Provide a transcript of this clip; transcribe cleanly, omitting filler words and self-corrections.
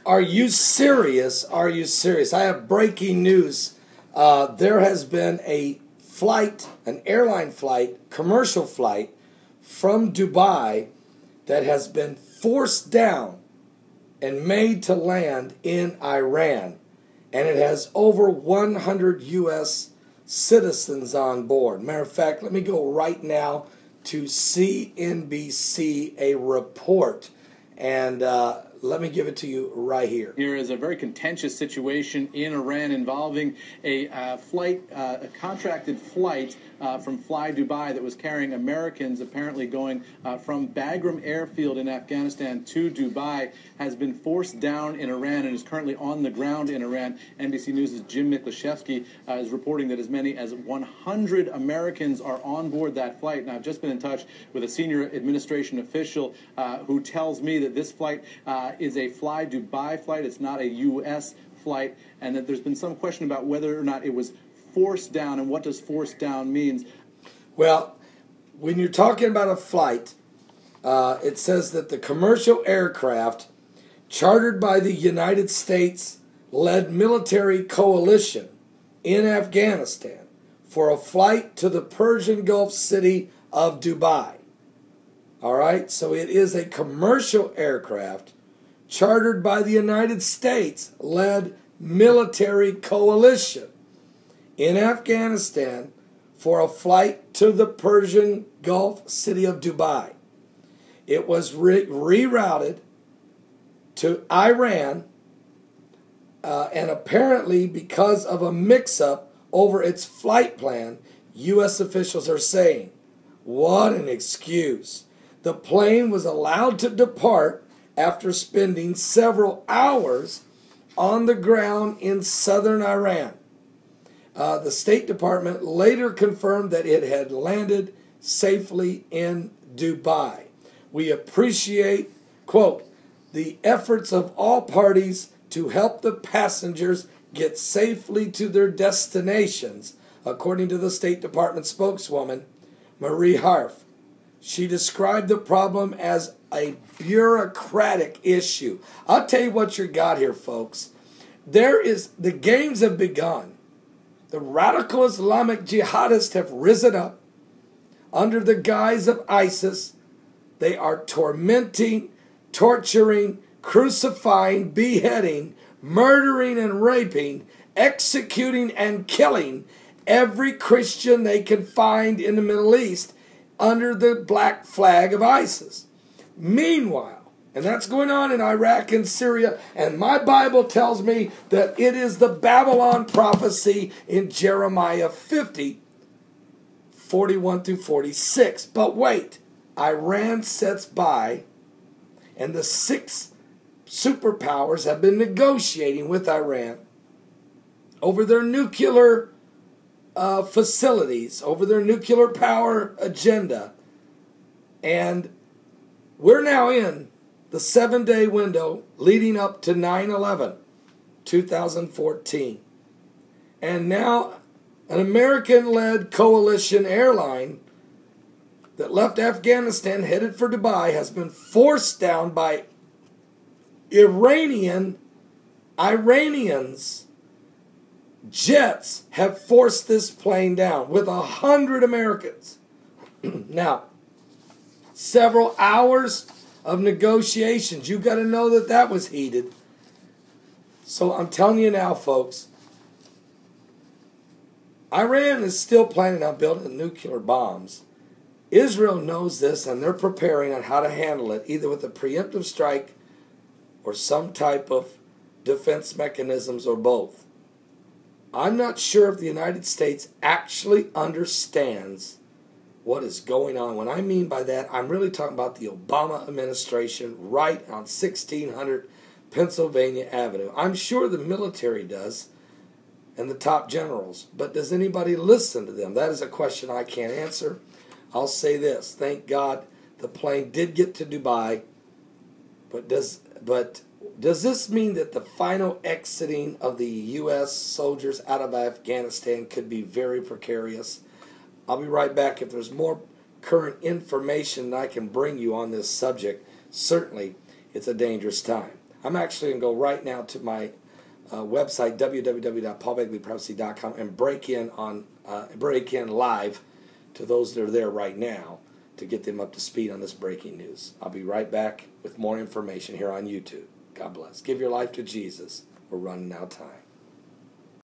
Are you serious? Are you serious? I have breaking news. There has been a flight, an airline flight, commercial flight from Dubai that has been forced down and made to land in Iran. And it has over 100 U.S. citizens on board. Matter of fact, let me go right now to CNBC, a report. And let me give it to you right here. Here is a very contentious situation in Iran involving a contracted flight from Fly Dubai that was carrying Americans apparently going from Bagram Airfield in Afghanistan to Dubai, has been forced down in Iran and is currently on the ground in Iran. NBC News' Jim Miklashevsky is reporting that as many as 100 Americans are on board that flight. And I've just been in touch with a senior administration official who tells me that this flight is a Fly Dubai flight. It's not a U.S. flight, and that there's been some question about whether or not it was forced down, and what does forced down means. Well, when you're talking about a flight, it says that the commercial aircraft chartered by the United States-led military coalition in Afghanistan for a flight to the Persian Gulf city of Dubai. All right, so it is a commercial aircraft chartered by the United States-led military coalition in Afghanistan for a flight to the Persian Gulf city of Dubai. It was rerouted to Iran, and apparently because of a mix-up over its flight plan, U.S. officials are saying, what an excuse. The plane was allowed to depart after spending several hours on the ground in southern Iran. The State Department later confirmed that it had landed safely in Dubai. We appreciate, quote, the efforts of all parties to help the passengers get safely to their destinations, according to the State Department spokeswoman, Marie Harf. She described the problem as a bureaucratic issue. I'll tell you what you got here, folks. The games have begun. The radical Islamic jihadists have risen up under the guise of ISIS. They are tormenting, torturing, crucifying, beheading, murdering and raping, executing and killing every Christian they can find in the Middle East under the black flag of ISIS. Meanwhile, and that's going on in Iraq and Syria, and my Bible tells me that it is the Babylon prophecy in Jeremiah 50, 41 through 46. But wait, Iran sits by, and the 6 superpowers have been negotiating with Iran over their nuclear facilities, over their nuclear power agenda. And we're now in the 7-day window leading up to 9/11, 2014. And now an American-led coalition airline that left Afghanistan headed for Dubai has been forced down by Iranians. Jets have forced this plane down with 100 Americans. Now, several hours of negotiations. You got to know that was heated. So I'm telling you now, folks, Iran is still planning on building nuclear bombs. Israel knows this, and they're preparing on how to handle it, either with a preemptive strike or some type of defense mechanisms or both. I'm not sure if the United States actually understands what is going on. What I mean by that, I'm really talking about the Obama administration right on 1600 Pennsylvania Avenue. I'm sure the military does and the top generals, but does anybody listen to them? That is a question I can't answer. I'll say this, thank God the plane did get to Dubai, but does this mean that the final exiting of the U.S. soldiers out of Afghanistan could be very precarious? I'll be right back. If there's more current information that I can bring you on this subject, certainly it's a dangerous time. I'm actually going to go right now to my website, www.paulbegleyprophecy.com, and break in live to those that are there right now to get them up to speed on this breaking news. I'll be right back with more information here on YouTube. God bless. Give your life to Jesus. We're running out of time.